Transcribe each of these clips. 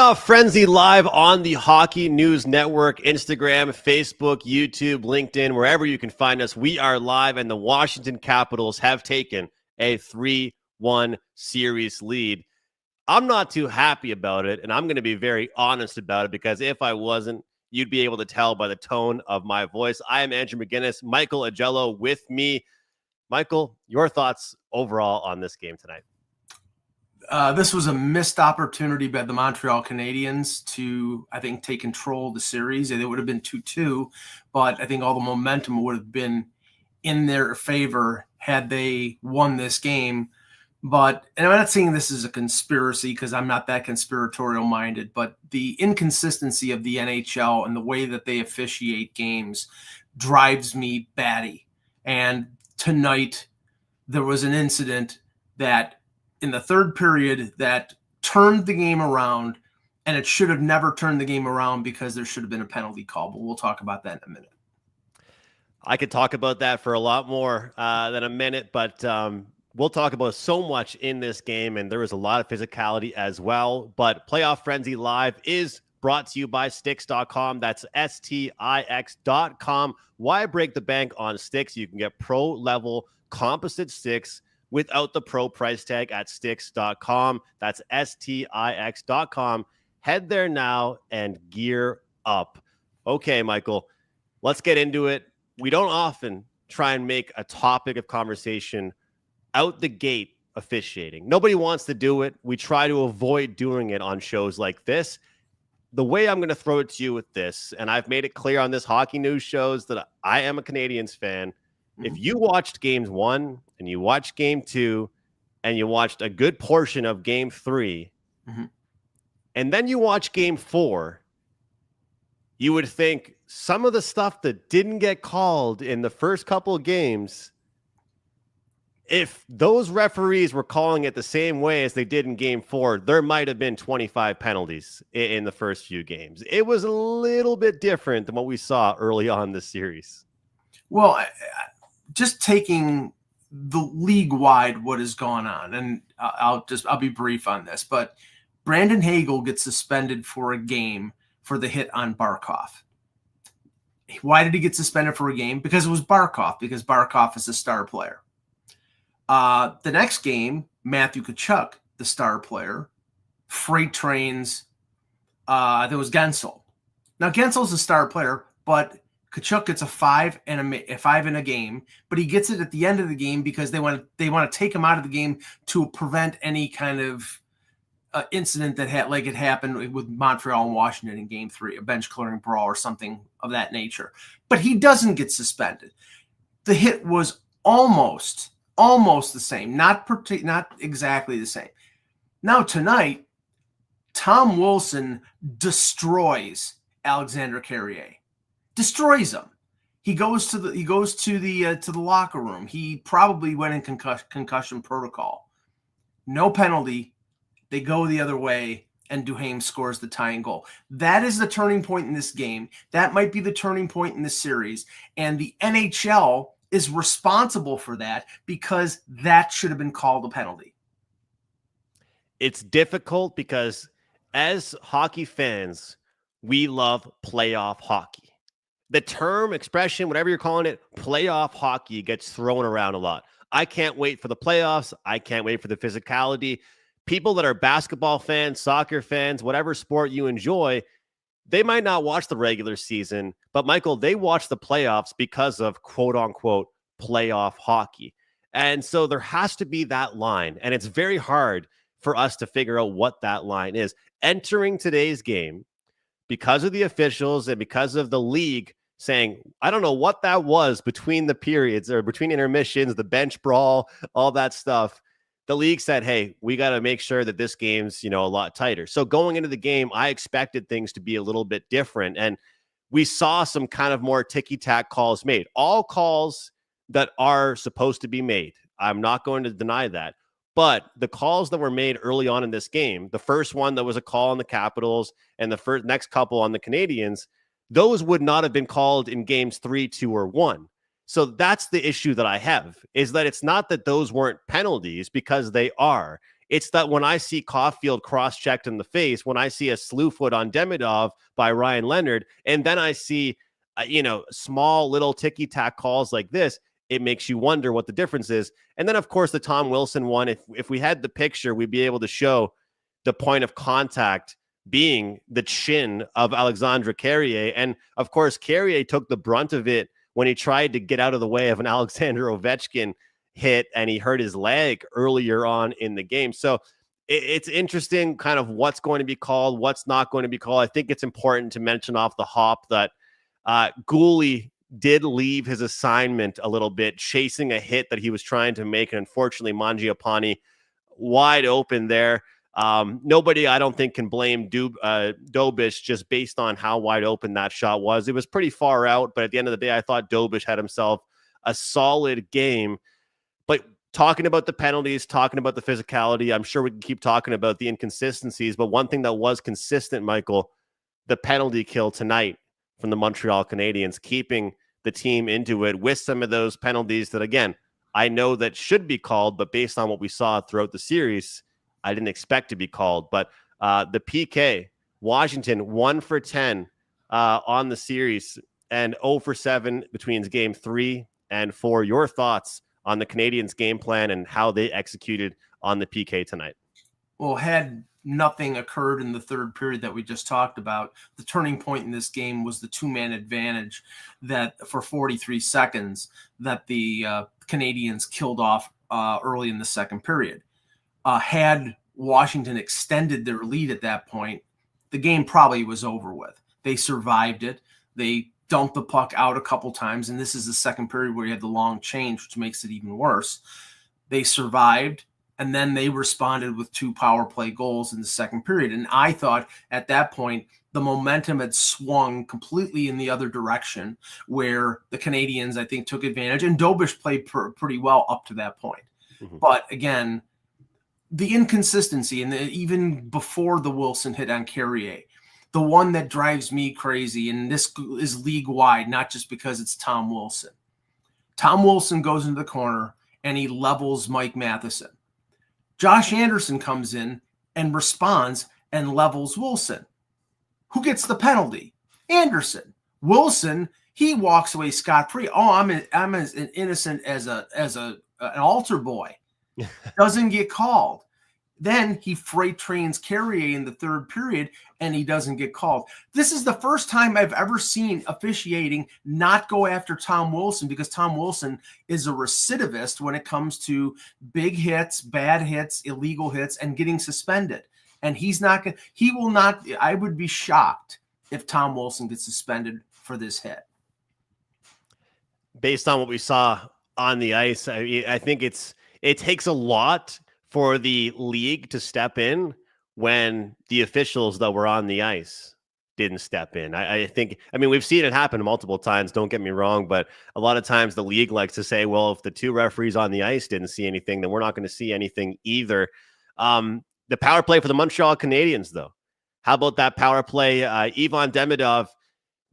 Playoff Frenzy live on the Hockey News Network, Instagram, Facebook, YouTube, LinkedIn, wherever you can find us. We are live, and the Washington Capitals have taken a 3-1 series lead. I'm not too happy about it, and I'm going to be very honest about it, because if I wasn't, you'd be able to tell by the tone of my voice. I am Andrew McGinnis, Michael Agello with me. Michael, your thoughts overall on this game tonight? This was a missed opportunity by the Montreal Canadiens to, I think, take control of the series. It would have been 2-2, but I think all the momentum would have been in their favor had they won this game. And I'm not saying this is a conspiracy, because I'm not that conspiratorial minded, but the inconsistency of the NHL and the way that they officiate games drives me batty. And tonight there was an incident that in the third period that turned the game around, and it should have never turned the game around because there should have been a penalty call, but we'll talk about that in a minute. I could talk about that for a lot more than a minute, but we'll talk about so much in this game, and there was a lot of physicality as well. But Playoff Frenzy Live is brought to you by Stix.com. That's Stix.com. Why break the bank on sticks? You can get pro-level composite sticks without the pro price tag at Stix.com. That's Stix.com. Head there now and gear up. Okay, Michael, let's get into it. We don't often try and make a topic of conversation out the gate officiating. Nobody wants to do it. We try to avoid doing it on shows like this. The way I'm going to throw it to you with this, and I've made it clear on this Hockey News shows that I am a Canadiens fan. If you watched games 1 and you watched game 2 and you watched a good portion of game 3, and then you watch game 4, you would think some of the stuff that didn't get called in the first couple of games, if those referees were calling it the same way as they did in game 4, there might have been 25 penalties in the first few games. It was a little bit different than what we saw early on this series. Well, just taking the league-wide what has gone on, and I'll be brief on this, but Brandon Hagel gets suspended for a game for the hit on Barkov. Why did he get suspended for a game? Because it was Barkov, because Barkov is a star player. The next game, Matthew Tkachuk, the star player, freight trains, there was Gensel. Now, Gensel's a star player, but Tkachuk gets a 5 in a game, but he gets it at the end of the game because they want to take him out of the game to prevent any kind of incident that it happened with Montreal and Washington in game 3, a bench clearing brawl or something of that nature. But he doesn't get suspended. The hit was almost the same, not exactly the same. Now tonight, Tom Wilson destroys Alexander Carrier. Destroys him. He goes to the locker room. He probably went in concussion protocol. No penalty. They go the other way, and Duhaime scores the tying goal. That is the turning point in this game. That might be the turning point in this series. And the NHL is responsible for that, because that should have been called a penalty. It's difficult because as hockey fans, we love playoff hockey. The term, expression, whatever you're calling it, playoff hockey gets thrown around a lot. I can't wait for the playoffs. I can't wait for the physicality. People that are basketball fans, soccer fans, whatever sport you enjoy, they might not watch the regular season, but Michael, they watch the playoffs because of quote unquote playoff hockey. And so there has to be that line. And it's very hard for us to figure out what that line is. Entering today's game, because of the officials and because of the league saying, I don't know what that was between the periods or between intermissions, the bench brawl, all that stuff. The league said, hey, we got to make sure that this game's, a lot tighter. So going into the game, I expected things to be a little bit different. And we saw some kind of more ticky-tack calls made. All calls that are supposed to be made. I'm not going to deny that. But the calls that were made early on in this game, the first one that was a call on the Capitals and the next couple on the Canadiens, those would not have been called in games 3, 2, or 1. So that's the issue that I have, is that it's not that those weren't penalties, because they are. It's that when I see Caulfield cross-checked in the face, when I see a slew foot on Demidov by Ryan Leonard, and then I see, small little ticky-tack calls like this, it makes you wonder what the difference is. And then, of course, the Tom Wilson one, if we had the picture, we'd be able to show the point of contact being the chin of Alexandre Carrier. And, of course, Carrier took the brunt of it when he tried to get out of the way of an Alexander Ovechkin hit, and he hurt his leg earlier on in the game. So it's interesting kind of what's going to be called, what's not going to be called. I think it's important to mention off the hop that Gooley did leave his assignment a little bit, chasing a hit that he was trying to make. And unfortunately, Mangiapane wide open there. Nobody, I don't think, can blame Dobish just based on how wide open that shot was. It was pretty far out, but at the end of the day, I thought Dobish had himself a solid game. But talking about the penalties, talking about the physicality, I'm sure we can keep talking about the inconsistencies, but one thing that was consistent, Michael, the penalty kill tonight from the Montreal Canadiens, keeping the team into it with some of those penalties that, again, I know that should be called, but based on what we saw throughout the series, I didn't expect to be called. But the PK, Washington 1 for 10 on the series and 0 for 7 between game 3 and 4. Your thoughts on the Canadiens' game plan and how they executed on the PK tonight? Well, had nothing occurred in the third period that we just talked about, the turning point in this game was the two-man advantage that for 43 seconds that the Canadiens killed off early in the second period. Had Washington extended their lead at that point, the game probably was over with. They survived it. They dumped the puck out a couple times, and this is the second period where you had the long change, which makes it even worse. They survived, and then they responded with 2 power play goals in the second period. And I thought at that point, the momentum had swung completely in the other direction, where the Canadiens, I think, took advantage. And Dobish played pretty well up to that point. Mm-hmm. But again, the inconsistency, and even before the Wilson hit on Carrier, the one that drives me crazy, and this is league-wide, not just because it's Tom Wilson. Tom Wilson goes into the corner, and he levels Mike Matheson. Josh Anderson comes in and responds and levels Wilson. Who gets the penalty? Anderson. Wilson, he walks away scot-free. Oh, I'm as innocent as an altar boy. Doesn't get called. Then he freight trains Carrier in the third period, and he doesn't get called. This is the first time I've ever seen officiating not go after Tom Wilson, because Tom Wilson is a recidivist when it comes to big hits, bad hits, illegal hits, and getting suspended. And he will not, I would be shocked if Tom Wilson gets suspended for this hit. Based on what we saw on the ice, I think it takes a lot for the league to step in when the officials that were on the ice didn't step in. I think, we've seen it happen multiple times, don't get me wrong, but a lot of times the league likes to say, well, if the 2 referees on the ice didn't see anything, then we're not going to see anything either. The power play for the Montreal Canadiens, though. How about that power play? Ivan Demidov,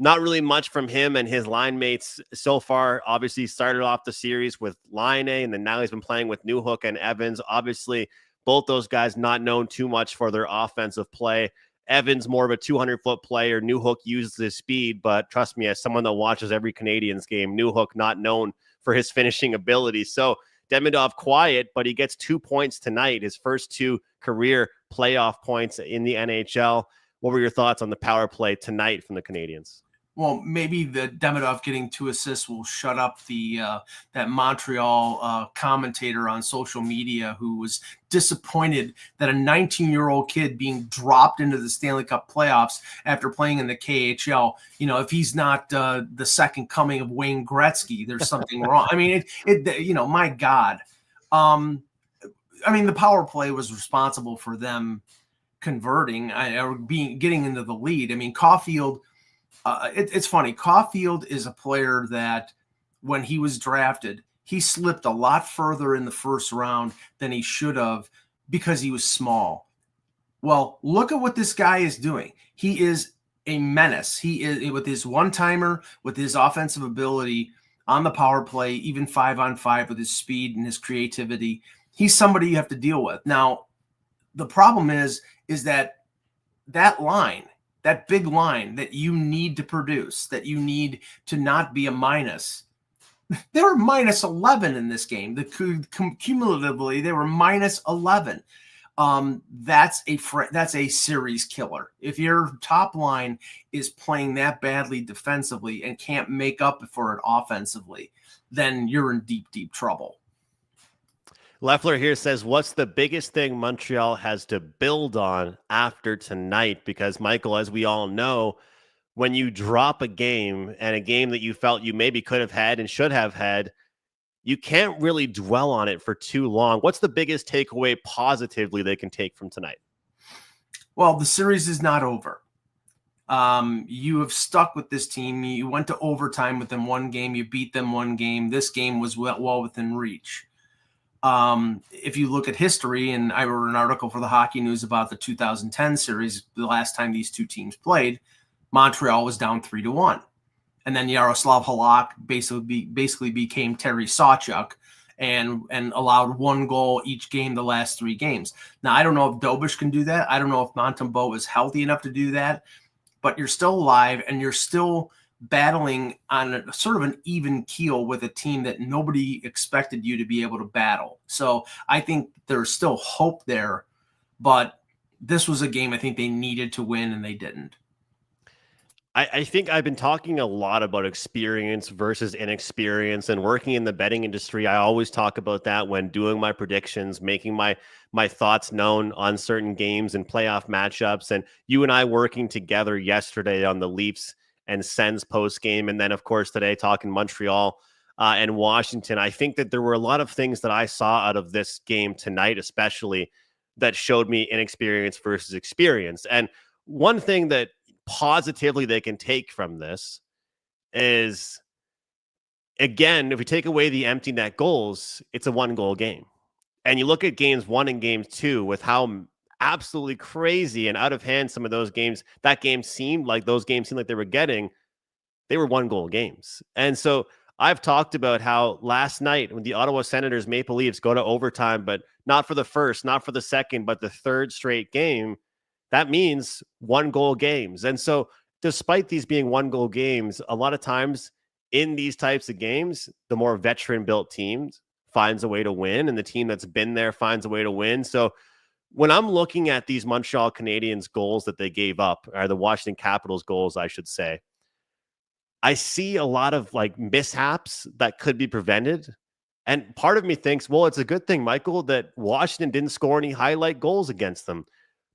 not really much from him and his line mates so far. Obviously, started off the series with Laine, and then now he's been playing with Newhook and Evans. Obviously, both those guys not known too much for their offensive play. Evans, more of a 200-foot player. Newhook uses his speed, but trust me, as someone that watches every Canadiens game, Newhook not known for his finishing ability. So Demidov quiet, but he gets 2 points tonight, his first 2 career playoff points in the NHL. What were your thoughts on the power play tonight from the Canadiens? Well, maybe the Demidov getting 2 assists will shut up the that Montreal commentator on social media who was disappointed that a 19-year-old kid being dropped into the Stanley Cup playoffs after playing in the KHL, if he's not the second coming of Wayne Gretzky, there's something wrong. My God. The power play was responsible for them converting or getting into the lead. Caulfield. It's funny. Caulfield is a player that when he was drafted, he slipped a lot further in the first round than he should have because he was small. Well, look at what this guy is doing. He is a menace. He is, with his one-timer, with his offensive ability on the power play, even 5-on-5 with his speed and his creativity. He's somebody you have to deal with. Now, the problem is that line, that big line that you need to produce, that you need to not be a minus. They were minus 11 in this game. Cumulatively, they were minus 11. That's a series killer. If your top line is playing that badly defensively and can't make up for it offensively, then you're in deep, deep trouble. Leffler here says, what's the biggest thing Montreal has to build on after tonight? Because, Michael, as we all know, when you drop a game and a game that you felt you maybe could have had and should have had, you can't really dwell on it for too long. What's the biggest takeaway positively they can take from tonight? Well, the series is not over. You have stuck with this team. You went to overtime with them one game. You beat them one game. This game was well within reach. If you look at history, and I wrote an article for the Hockey News about the 2010 series, the last time these two teams played, Montreal was down 3-1. And then Yaroslav Halak basically became Terry Sawchuk and allowed one goal each game the last three games. Now, I don't know if Dobish can do that. I don't know if Montembeault is healthy enough to do that. But you're still alive, and you're still battling on a sort of an even keel with a team that nobody expected you to be able to battle. So I think there's still hope there, but this was a game I think they needed to win, and they didn't. I think I've been talking a lot about experience versus inexperience, and working in the betting industry. I always talk about that when doing my predictions, making my thoughts known on certain games and playoff matchups. And you and I working together yesterday on the Leafs and Sens post game, and then of course today talking Montreal and Washington. I think that there were a lot of things that I saw out of this game tonight, especially, that showed me inexperience versus experience. And one thing that positively they can take from this is, again, if we take away the empty net goals, it's a 1-goal game. And you look at games 1 and games 2 with how absolutely crazy and out of hand some of those games, those games seemed like they were getting, they were 1-goal games. And so I've talked about how last night when the Ottawa Senators Maple Leafs go to overtime, but not for the first, not for the second, but the third straight game, that means 1-goal games. And so despite these being 1-goal games, a lot of times in these types of games, the more veteran built teams finds a way to win, and the team that's been there finds a way to win. So when I'm looking at these Montreal Canadiens goals that they gave up, or the Washington Capitals goals, I should say, I see a lot of like mishaps that could be prevented. And part of me thinks, well, it's a good thing, Michael, that Washington didn't score any highlight goals against them.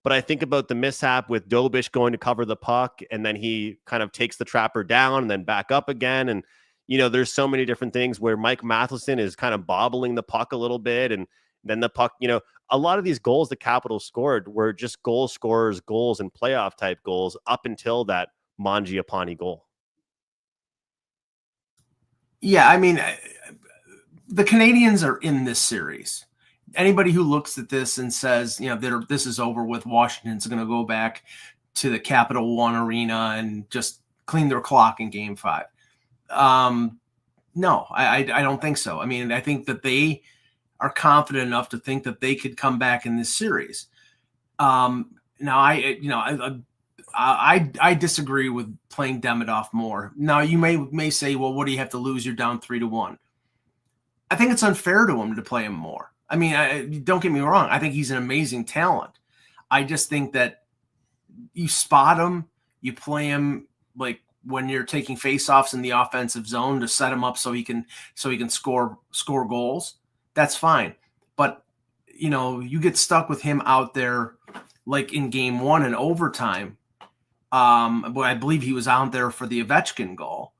But I think about the mishap with Dobish going to cover the puck, and then he kind of takes the trapper down and then back up again. And, there's so many different things where Mike Matheson is kind of bobbling the puck a little bit. And then the puck, a lot of these goals the Capitals scored were just goal scorers, goals, and playoff type goals up until that Mangiapane goal. Yeah, I mean, the Canadiens are in this series. Anybody who looks at this and says, this is over with, Washington's going to go back to the Capital One Arena and just clean their clock in Game 5. No, I don't think so. I mean, I think that they are confident enough to think that they could come back in this series. Now, I disagree with playing Demidov more. Now, you may say, well, what do you have to lose? You're down 3-1. I think it's unfair to him to play him more. I mean, don't get me wrong. I think he's an amazing talent. I just think that you spot him, you play him like when you're taking faceoffs in the offensive zone to set him up so he can score goals. That's fine. But you get stuck with him out there like in Game 1 in overtime. But I believe he was out there for the Ovechkin goal.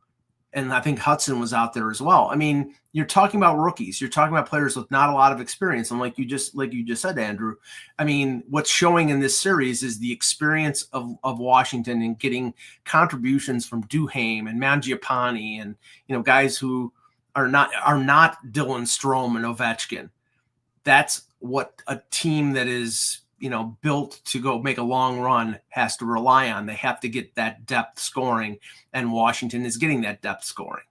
And I think Hudson was out there as well. I mean, you're talking about rookies. You're talking about players with not a lot of experience. And like you just said, Andrew, I mean, what's showing in this series is the experience of Washington and getting contributions from Duhaime and Mangiapane and guys who are not Dylan Strome and Ovechkin. That's what a team that is built to go make a long run has to rely on. They have to get that depth scoring, and Washington is getting that depth scoring.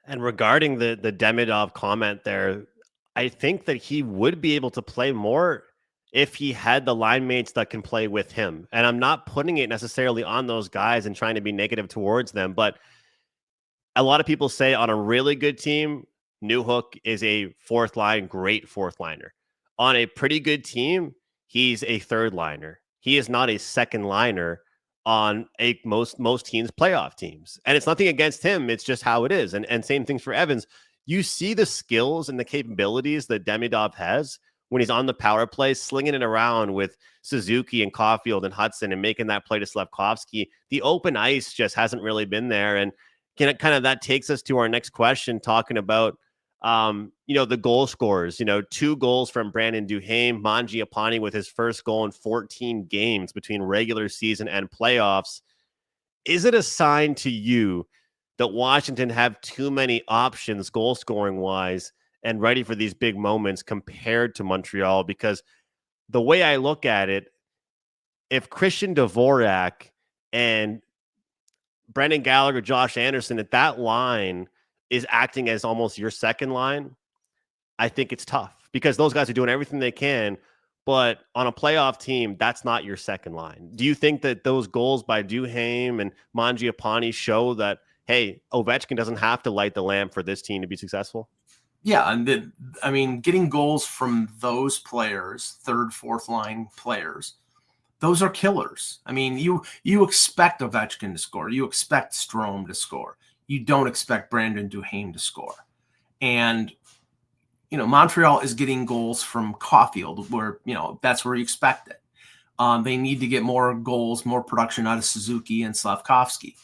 And regarding the Demidov comment there, I think that he would be able to play more if he had the line mates that can play with him. And I'm not putting it necessarily on those guys and trying to be negative towards them, but a lot of people say on a really good team, Newhook is a fourth line, great fourth liner. On a pretty good team, he's a third liner. He is not a second liner on a most teams playoff teams. And it's nothing against him. It's just how it is. And same things for Evans. You see the skills and the capabilities that Demidov has when he's on the power play, slinging it around with Suzuki and Caulfield and Hudson and making that play to Slavkovsky. The open ice just hasn't really been there. And kind of that takes us to our next question, talking about the goal scorers. 2 goals from Brandon Duhaime, Mangiapane with his first goal in 14 games between regular season and playoffs. Is it a sign to you that Washington have too many options goal scoring wise and ready for these big moments compared to Montreal? Because the way I look at it, if Christian Dvorak and Brendan Gallagher, Josh Anderson, if that line is acting as almost your second line, I think it's tough because those guys are doing everything they can. But on a playoff team, that's not your second line. Do you think that those goals by Duhaime and Mangiapane show that, hey, Ovechkin doesn't have to light the lamp for this team to be successful? Yeah, and getting goals from those players, third, fourth line players, those are killers. I mean, you expect Ovechkin to score. You expect Strome to score. You don't expect Brandon Duhaime to score. And, Montreal is getting goals from Caulfield where, that's where you expect it. They need to get more goals, more production out of Suzuki and Slavkovsky.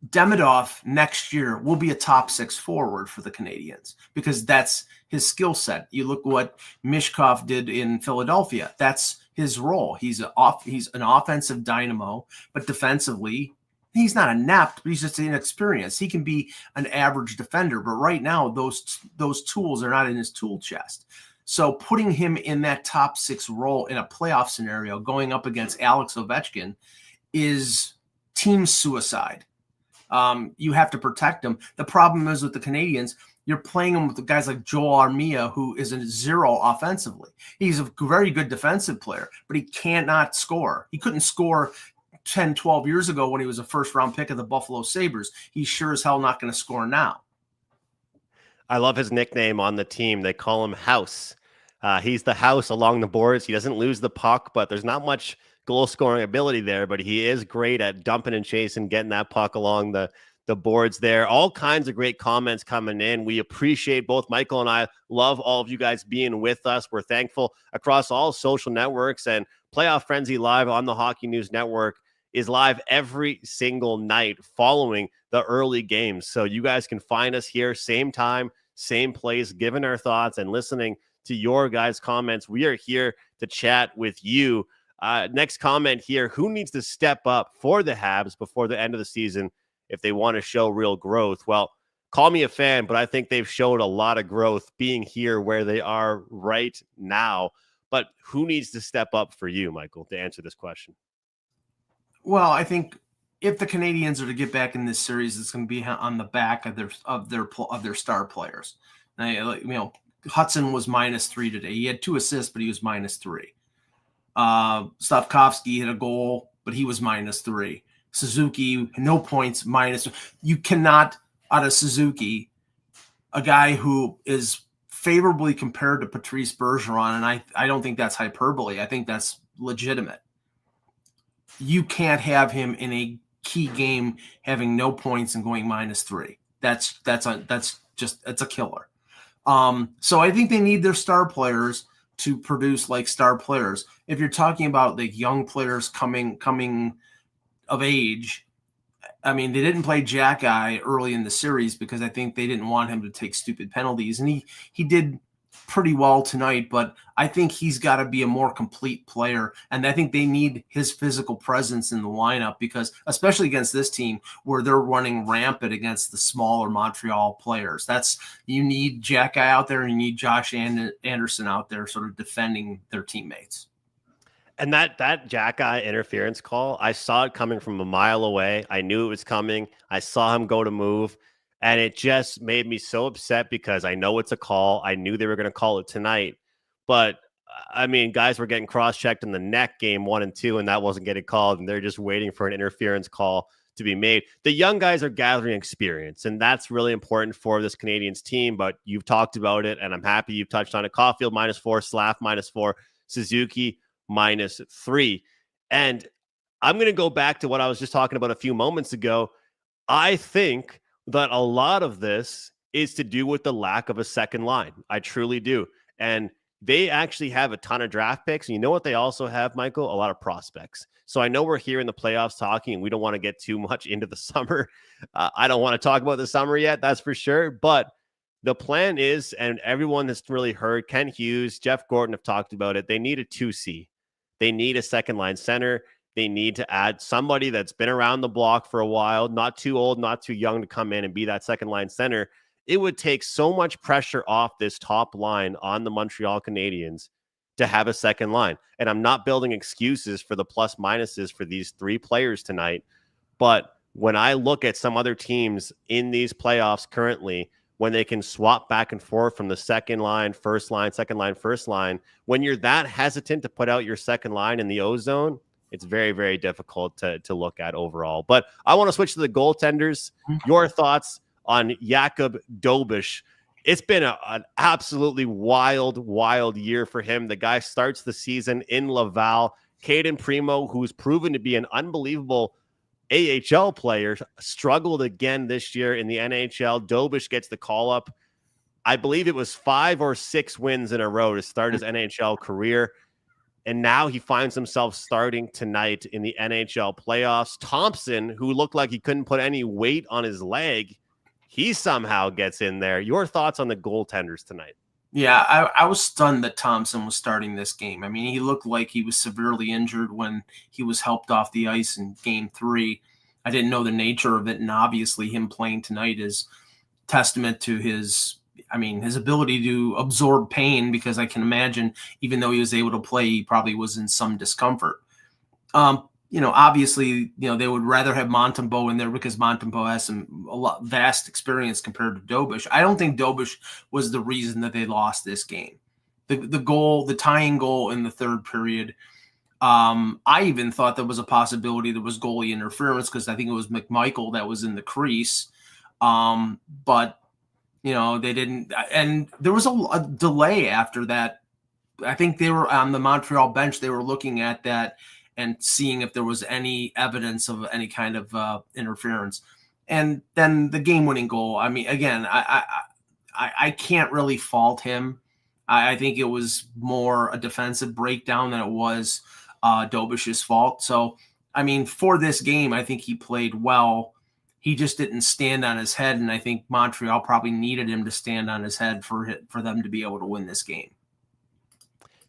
Demidov next year will be a top 6 forward for the Canadiens because that's his skill set. You look what Mishkov did in Philadelphia. That's his role. He's an offensive dynamo, but defensively, he's not inept, but he's just inexperienced. He can be an average defender, but right now those tools are not in his tool chest. So putting him in that top 6 role in a playoff scenario going up against Alex Ovechkin is team suicide. You have to protect him. The problem is with the Canadiens, you're playing him with the guys like Joel Armia, who is a zero offensively. He's a very good defensive player, but he cannot score. He couldn't score 10, 12 years ago when he was a first-round pick of the Buffalo Sabres. He's sure as hell not going to score now. I love his nickname on the team. They call him House. He's the house along the boards. He doesn't lose the puck, but there's not much goal scoring ability there, but he is great at dumping and chasing, getting that puck along the boards there. All kinds of great comments coming in. We appreciate both Michael and I love all of you guys being with us. We're thankful across all social networks, and Playoff Frenzy Live on the Hockey News Network is live every single night following the early games. So you guys can find us here, same time, same place, giving our thoughts and listening to your guys' comments. We are here to chat with you. Next comment here: who needs to step up for the Habs before the end of the season if they want to show real growth? Well, call me a fan, but I think they've showed a lot of growth being here where they are right now. But who needs to step up for you, Michael, to answer this question? Well, I think if the Canadiens are to get back in this series, it's going to be on the back of their star players. Now, Hudson was -3 today. He had 2 assists, but he was -3. Slavkovsky hit a goal, but he was -3. Suzuki, no points, minus. You cannot, out of Suzuki, a guy who is favorably compared to Patrice Bergeron, and I don't think that's hyperbole. I think that's legitimate. You can't have him in a key game having no points and going -3. That's a killer. So I think they need their star players to produce like star players. If you're talking about the young players coming of age, I mean, they didn't play Jack Eye early in the series because I think they didn't want him to take stupid penalties, and he did pretty well tonight, but I think he's got to be a more complete player, and I think they need his physical presence in the lineup because, especially against this team where they're running rampant against the smaller Montreal players, you need Jack Guy out there and you need Josh Anderson out there sort of defending their teammates. And that Jack Guy interference call, I saw it coming from a mile away. I knew it was coming. I saw him go to move. And it just made me so upset because I know it's a call. I knew they were going to call it tonight. But I mean, guys were getting cross-checked in the neck game 1 and 2, and that wasn't getting called, and they're just waiting for an interference call to be made. The young guys are gathering experience, and that's really important for this Canadiens team, but you've talked about it, and I'm happy you've touched on it. Caulfield -4, Slav -4, Suzuki -3. And I'm going to go back to what I was just talking about a few moments ago. I think that a lot of this is to do with the lack of a second line. I truly do. And they actually have a ton of draft picks. And you know what they also have, Michael? A lot of prospects. So I know we're here in the playoffs talking, and we don't want to get too much into the summer. I don't want to talk about the summer yet, that's for sure. But the plan is, and everyone has really heard, Ken Hughes, Jeff Gordon have talked about it, they need a 2C. They need a second line center. They need to add somebody that's been around the block for a while, not too old, not too young to come in and be that second line center. It would take so much pressure off this top line on the Montreal Canadiens to have a second line. And I'm not building excuses for the plus minuses for these three players tonight. But when I look at some other teams in these playoffs currently, when they can swap back and forth from the second line, first line, second line, first line, when you're that hesitant to put out your second line in the O-zone, it's very, very difficult to look at overall. But I want to switch to the goaltenders. Your thoughts on Jakub Dobiš? It's been an absolutely wild, wild year for him. The guy starts the season in Laval. Caden Primo, who's proven to be an unbelievable AHL player, struggled again this year in the NHL. Dobiš gets the call up. I believe it was 5 or 6 wins in a row to start his NHL career. And now he finds himself starting tonight in the NHL playoffs. Thompson, who looked like he couldn't put any weight on his leg, he somehow gets in there. Your thoughts on the goaltenders tonight? Yeah, I was stunned that Thompson was starting this game. I mean, he looked like he was severely injured when he was helped off the ice in Game 3. I didn't know the nature of it, and obviously him playing tonight is testament to his ability to absorb pain, because I can imagine even though he was able to play, he probably was in some discomfort. Obviously, they would rather have Montembeault in there because Montembeault has vast experience compared to Dobiš. I don't think Dobiš was the reason that they lost this game. The tying goal in the third period, I even thought there was a possibility there was goalie interference because I think it was McMichael that was in the crease. But they didn't, and there was a delay after that. I think they were on the Montreal bench. They were looking at that and seeing if there was any evidence of any kind of interference. And then the game-winning goal. I mean, again, I can't really fault him. I think it was more a defensive breakdown than it was Dobiš's fault. So, I mean, for this game, I think he played well. He just didn't stand on his head, and I think Montreal probably needed him to stand on his head for them to be able to win this game.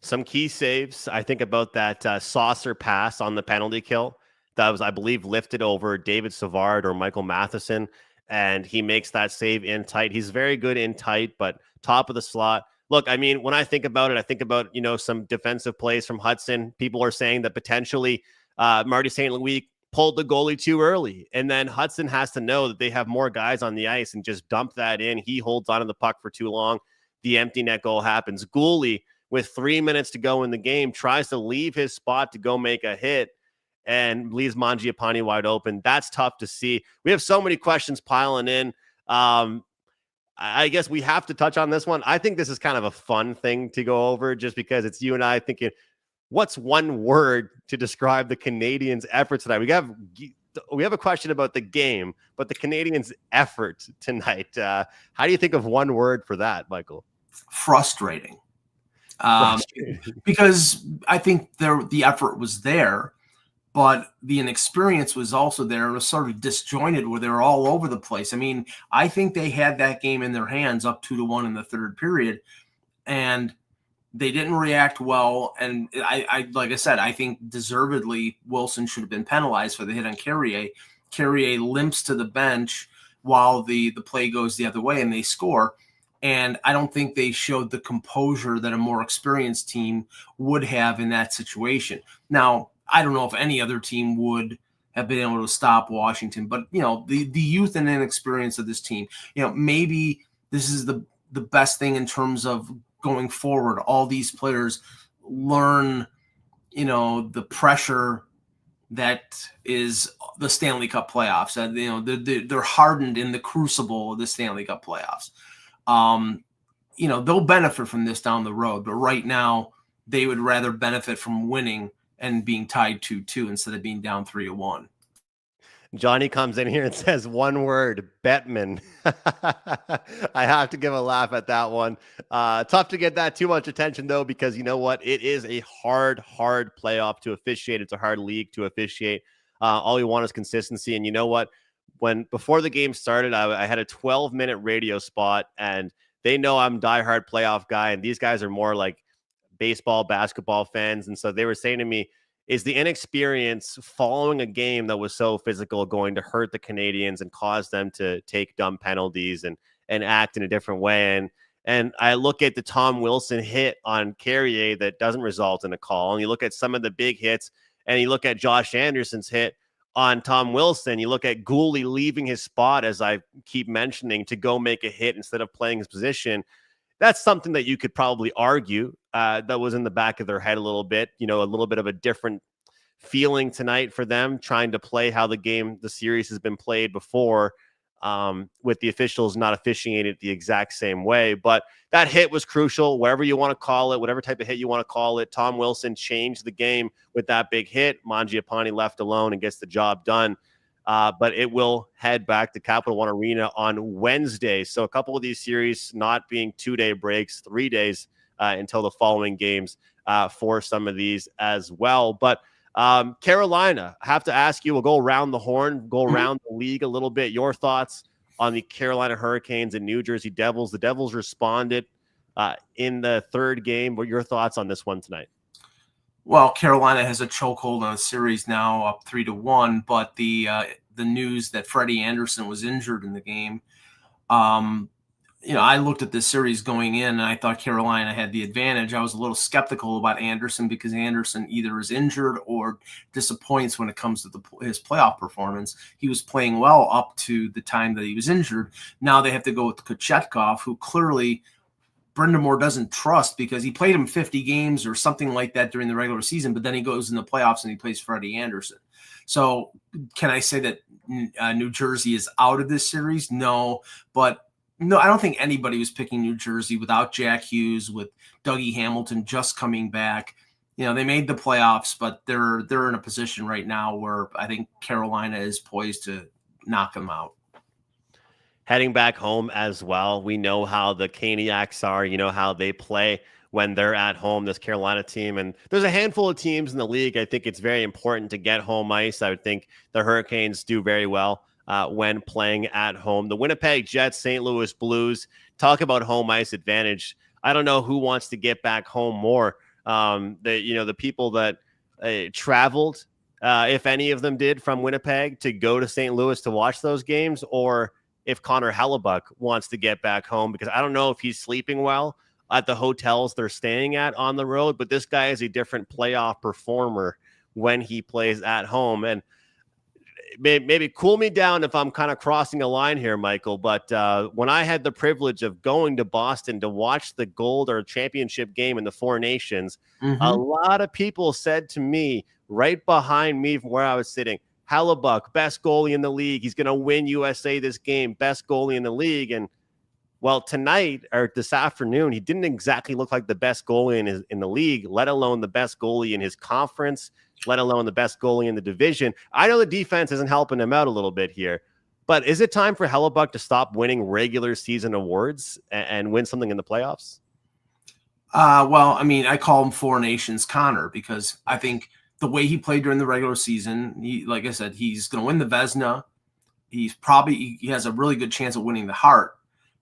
Some key saves. I think about that saucer pass on the penalty kill that was, I believe, lifted over David Savard or Michael Matheson, and he makes that save in tight. He's very good in tight, but top of the slot. Look, I mean, when I think about it, I think about, some defensive plays from Hudson. People are saying that potentially Marty St. Louis pulled the goalie too early. And then Hudson has to know that they have more guys on the ice and just dump that in. He holds onto the puck for too long. The empty net goal happens. Goalie, with 3 minutes to go in the game, tries to leave his spot to go make a hit and leaves Mangiapane wide open. That's tough to see. We have so many questions piling in. I guess we have to touch on this one. I think this is kind of a fun thing to go over just because it's you and I thinking, what's one word to describe the Canadiens' effort tonight? We have a question about the game, but the Canadiens' effort tonight. How do you think of one word for that, Michael? Frustrating. Because I think the effort was there, but the inexperience was also there. It was sort of disjointed where they were all over the place. I mean, I think they had that game in their hands up 2-1 in the third period, and they didn't react well. And I like I said, I think deservedly Wilson should have been penalized for the hit on Carrier. Carrier limps to the bench while the play goes the other way and they score. And I don't think they showed the composure that a more experienced team would have in that situation. Now, I don't know if any other team would have been able to stop Washington, but the youth and inexperience of this team, maybe this is the best thing in terms of going forward. All these players learn, the pressure that is the Stanley Cup playoffs. And, they're hardened in the crucible of the Stanley Cup playoffs. They'll benefit from this down the road, but right now they would rather benefit from winning and being tied 2-2 instead of being down 3-1. Johnny comes in here and says one word, Bettman. I have to give a laugh at that one. Tough to get that too much attention, though, because you know what? It is a hard playoff to officiate. It's a hard league to officiate. All you want is consistency. And you know what? Before the game started, I had a 12-minute radio spot, and they know I'm a diehard playoff guy, and these guys are more like baseball, basketball fans. And so they were saying to me, is the inexperience following a game that was so physical going to hurt the Canadiens and cause them to take dumb penalties and act in a different way? And I look at the Tom Wilson hit on Carrier that doesn't result in a call. And you look at some of the big hits, and you look at Josh Anderson's hit on Tom Wilson. You look at Gooley leaving his spot, as I keep mentioning, to go make a hit instead of playing his position. That's something that you could probably argue that was in the back of their head a little bit, a little bit of a different feeling tonight for them, trying to play how the series has been played before, with the officials not officiating it the exact same way. But that hit was crucial, wherever you want to call it, whatever type of hit you want to call it. Tom Wilson changed the game with that big hit. Mangiapane left alone and gets the job done. But it will head back to Capital One Arena on Wednesday. So a couple of these series not being 2-day breaks, 3 days until the following games for some of these as well. But Carolina, I have to ask you, we'll go around the horn, go around the league a little bit. Your thoughts on the Carolina Hurricanes and New Jersey Devils. The Devils responded in the third game. What are your thoughts on this one tonight? Well, Carolina has a chokehold on a series now, up 3-1. But the news that Freddie Anderson was injured in the game, I looked at this series going in, and I thought Carolina had the advantage. I was a little skeptical about Anderson because Anderson either is injured or disappoints when it comes to his playoff performance. He was playing well up to the time that he was injured. Now they have to go with Kochetkov, who clearly Brendan Moore doesn't trust because he played him 50 games or something like that during the regular season, but then he goes in the playoffs and he plays Freddie Anderson. So can I say that New Jersey is out of this series? No, but no, I don't think anybody was picking New Jersey without Jack Hughes, with Dougie Hamilton just coming back. They made the playoffs, but they're in a position right now where I think Carolina is poised to knock them out. Heading back home as well, we know how the Caniacs are, how they play when they're at home, this Carolina team. And there's a handful of teams in the league. I think it's very important to get home ice. I would think the Hurricanes do very well when playing at home. The Winnipeg Jets, St. Louis Blues, talk about home ice advantage. I don't know who wants to get back home more. The people that traveled, if any of them did, from Winnipeg to go to St. Louis to watch those games, or if Connor Hellebuck wants to get back home, because I don't know if he's sleeping well at the hotels they're staying at on the road, but this guy is a different playoff performer when he plays at home. And maybe cool me down if I'm kind of crossing a line here, Michael, but when I had the privilege of going to Boston to watch the gold or championship game in the Four Nations, a lot of people said to me right behind me from where I was sitting, Hellebuck, best goalie in the league. He's going to win USA this game, best goalie in the league. And well, tonight or this afternoon, he didn't exactly look like the best goalie in the league, let alone the best goalie in his conference, let alone the best goalie in the division. I know the defense isn't helping him out a little bit here, but is it time for Hellebuck to stop winning regular season awards and win something in the playoffs? Well, I mean, I call him Four Nations Connor because I think the way he played during the regular season, like I said, he's going to win the Vezina. He has a really good chance of winning the Hart.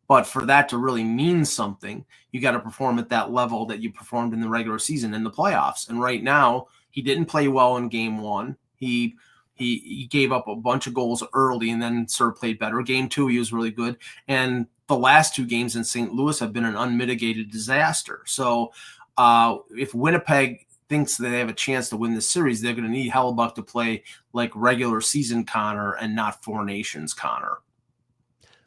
But for that to really mean something, you got to perform at that level that you performed in the regular season in the playoffs. And right now, he didn't play well in game one. He gave up a bunch of goals early and then sort of played better. Game two, he was really good. And the last two games in St. Louis have been an unmitigated disaster. So if Winnipeg thinks that they have a chance to win this series, they're going to need Hellebuck to play like regular season Connor and not Four Nations Connor.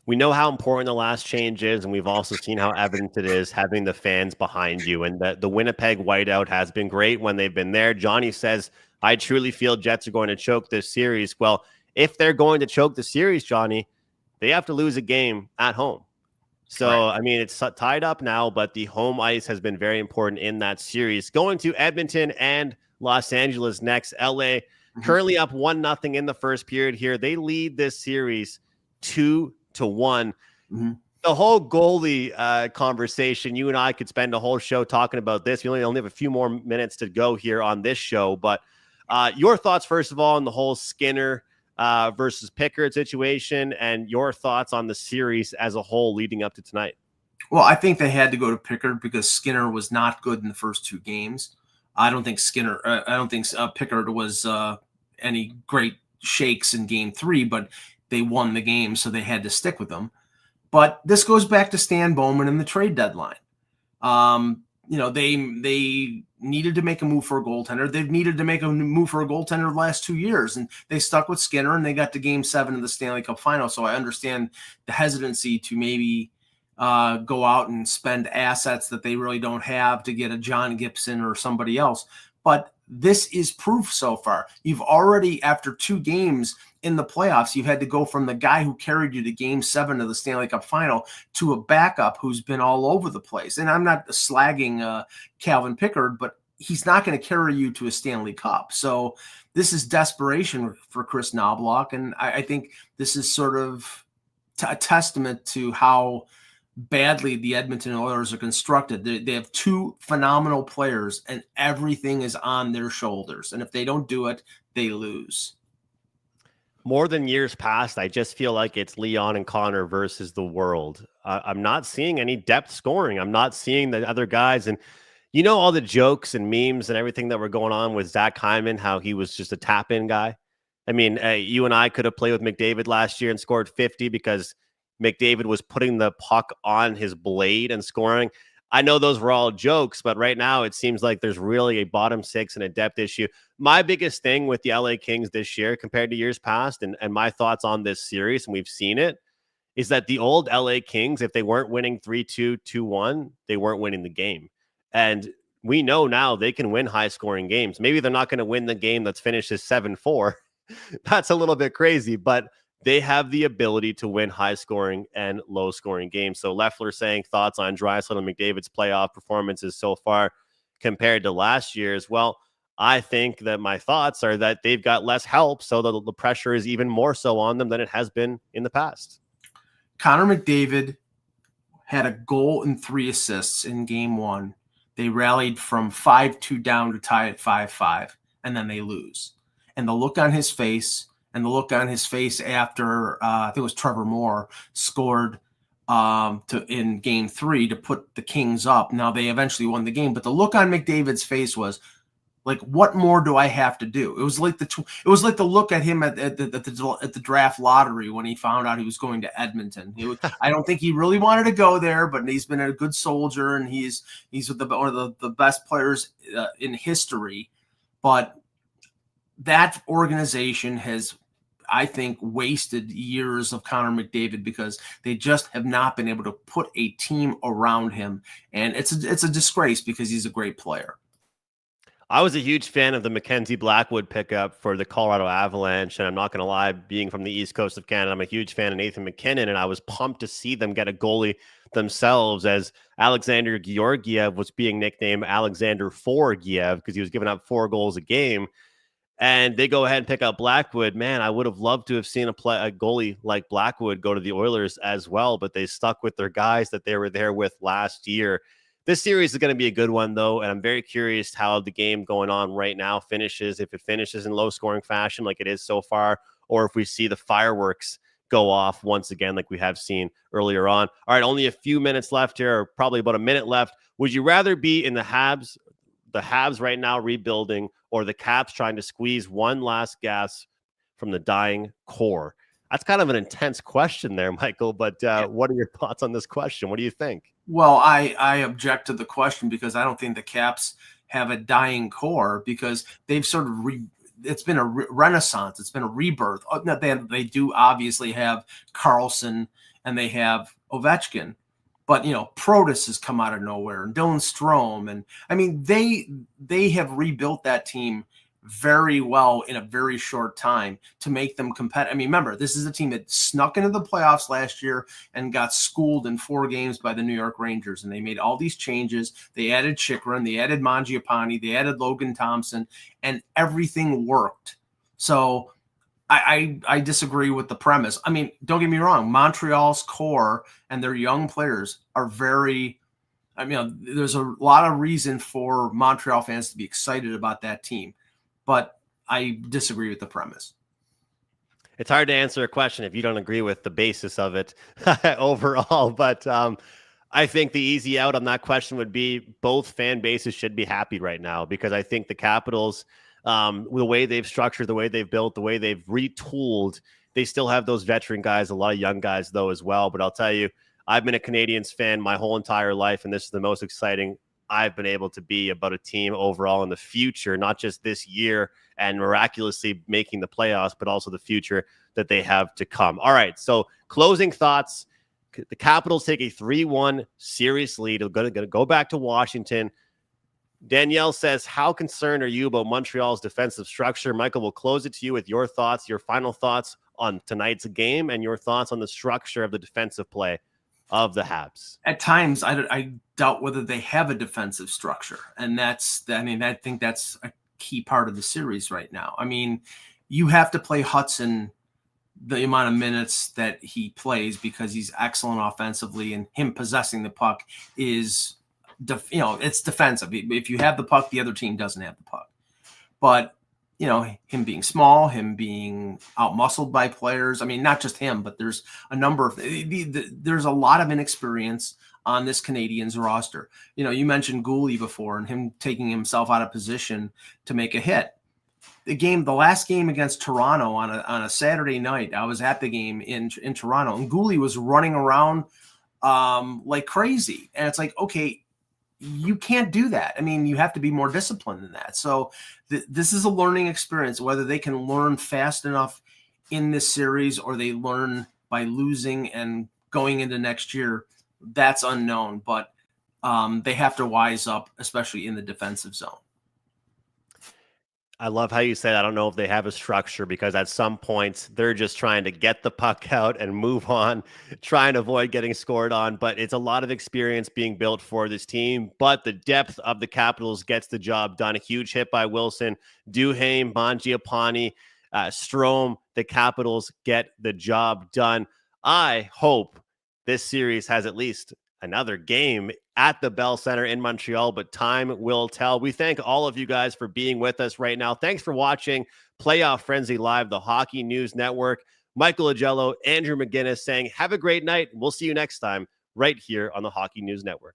We know how important the last change is, and we've also seen how evident it is having the fans behind you. And the Winnipeg whiteout has been great when they've been there. Johnny says, I truly feel Jets are going to choke this series. Well, if they're going to choke the series, Johnny, they have to lose a game at home. Right. So, I mean, it's tied up now, but the home ice has been very important in that series. Going to Edmonton and Los Angeles next. LA currently up 1-0 in the first period here. They lead this series 2-1. Mm-hmm. The whole goalie conversation, you and I could spend a whole show talking about this. We only have a few more minutes to go here on this show, but your thoughts, first of all, on the whole Skinner versus Pickard situation, and your thoughts on the series as a whole leading up to tonight. Well, I think they had to go to Pickard because Skinner was not good in the first two games. I don't think Pickard was any great shakes in game 3, but they won the game, so they had to stick with them. But this goes back to Stan Bowman and the trade deadline. They needed to make a move for a goaltender. They've needed to make a move for a goaltender the last 2 years, and they stuck with Skinner, and they got to Game 7 of the Stanley Cup Final. So I understand the hesitancy to maybe go out and spend assets that they really don't have to get a John Gibson or somebody else. But this is proof so far. You've already, after 2 games in the playoffs, you've had to go from the guy who carried you to Game 7 of the Stanley Cup Final to a backup who's been all over the place. And I'm not slagging Calvin Pickard, but he's not going to carry you to a Stanley Cup. So this is desperation for Chris Knobloch. And I think this is sort of a testament to how badly the Edmonton Oilers are constructed. They have 2 phenomenal players, and everything is on their shoulders. And if they don't do it, they lose. More than years past, I just feel like it's Leon and Connor versus the world. I'm not seeing any depth scoring. I'm not seeing the other guys. And all the jokes and memes and everything that were going on with Zach Hyman, how he was just a tap-in guy. I mean, you and I could have played with McDavid last year and scored 50 because McDavid was putting the puck on his blade and scoring. I know those were all jokes, but right now it seems like there's really a bottom 6 and a depth issue. My biggest thing with the LA Kings this year compared to years past, and my thoughts on this series, and we've seen it, is that the old LA Kings, if they weren't winning 3-2, 2-1, they weren't winning the game. And we know now they can win high-scoring games. Maybe they're not going to win the game that's finished as 7-4. That's a little bit crazy, but they have the ability to win high-scoring and low-scoring games. So Leffler saying thoughts on Draisaitl and McDavid's playoff performances so far compared to last year's. Well, I think that my thoughts are that they've got less help, so the pressure is even more so on them than it has been in the past. Connor McDavid had a goal and 3 assists in Game 1. They rallied from 5-2 down to tie at 5-5, and then they lose. And the look on his face – and the look on his face after I think it was Trevor Moore scored in Game 3 to put the Kings up. Now they eventually won the game, but the look on McDavid's face was like, "What more do I have to do?" It was like the look at him at the draft lottery when he found out he was going to Edmonton. I don't think he really wanted to go there, but he's been a good soldier, and he's one of the best players in history. But that organization has, I think, wasted years of Connor McDavid because they just have not been able to put a team around him. And it's a disgrace because he's a great player. I was a huge fan of the Mackenzie Blackwood pickup for the Colorado Avalanche. And I'm not going to lie, being from the East Coast of Canada, I'm a huge fan of Nathan McKinnon. And I was pumped to see them get a goalie themselves, as Alexander Georgiev was being nicknamed Alexander Forgiev because he was giving up 4 goals a game. And they go ahead and pick up Blackwood. Man, I would have loved to have seen a goalie like Blackwood go to the Oilers as well, but they stuck with their guys that they were there with last year. This series is going to be a good one, though, and I'm very curious how the game going on right now finishes, if it finishes in low-scoring fashion like it is so far, or if we see the fireworks go off once again like we have seen earlier on. All right, only a few minutes left here, or probably about a minute left. Would you rather be in the Habs right now rebuilding, or the Caps trying to squeeze one last gas from the dying core? That's kind of an intense question there, Michael, but what are your thoughts on this question? What do you think? Well, I object to the question because I don't think the Caps have a dying core, because they've sort of it's been a renaissance. It's been a rebirth. They do obviously have Carlson and they have Ovechkin. But, Protus has come out of nowhere, and Dylan Strome. And I mean, they have rebuilt that team very well in a very short time to make them competitive. I mean, remember, this is a team that snuck into the playoffs last year and got schooled in 4 games by the New York Rangers. And they made all these changes. They added Chikrin, they added Mangiapane, they added Logan Thompson, and everything worked. So I disagree with the premise. I mean, don't get me wrong. Montreal's core and their young players are very, there's a lot of reason for Montreal fans to be excited about that team, but I disagree with the premise. It's hard to answer a question if you don't agree with the basis of it overall, but I think the easy out on that question would be both fan bases should be happy right now, because I think the Capitals, the way they've structured, the way they've built, the way they've retooled, they still have those veteran guys, a lot of young guys though as well. But I'll tell you, I've been a Canadiens fan my whole entire life, and this is the most exciting I've been able to be about a team overall in the future, not just this year and miraculously making the playoffs, but also the future that they have to come. All right, so closing thoughts. The Capitals take a 3-1 series lead. They're going to go back to Washington. Danielle says, how concerned are you about Montreal's defensive structure? Michael, we'll close it to you with your thoughts, your final thoughts on tonight's game and your thoughts on the structure of the defensive play of the Habs. At times, I doubt whether they have a defensive structure. And I think that's a key part of the series right now. I mean, you have to play Hudson the amount of minutes that he plays because he's excellent offensively, and him possessing the puck is it's defensive. If you have the puck, the other team doesn't have the puck. But, him being small, him being outmuscled by players. I mean, not just him, but there's a number of there's a lot of inexperience on this Canadiens roster. You mentioned Gooley before and him taking himself out of position to make a hit. The last game against Toronto on a Saturday night, I was at the game in Toronto, and Gooley was running around like crazy. And it's like, okay, you can't do that. I mean, you have to be more disciplined than that. So this is a learning experience. Whether they can learn fast enough in this series or they learn by losing and going into next year, that's unknown. But they have to wise up, especially in the defensive zone. I love how you said, I don't know if they have a structure, because at some points they're just trying to get the puck out and move on, trying to avoid getting scored on. But it's a lot of experience being built for this team. But the depth of the Capitals gets the job done. A huge hit by Wilson, Duhaime, Mangiapane, Strome. The Capitals get the job done. I hope this series has at least another game at the Bell Center in Montreal, but time will tell. We thank all of you guys for being with us right now. Thanks for watching Playoff Frenzy Live, the Hockey News Network. Michael Agello, Andrew McGinnis saying, have a great night. We'll see you next time right here on the Hockey News Network.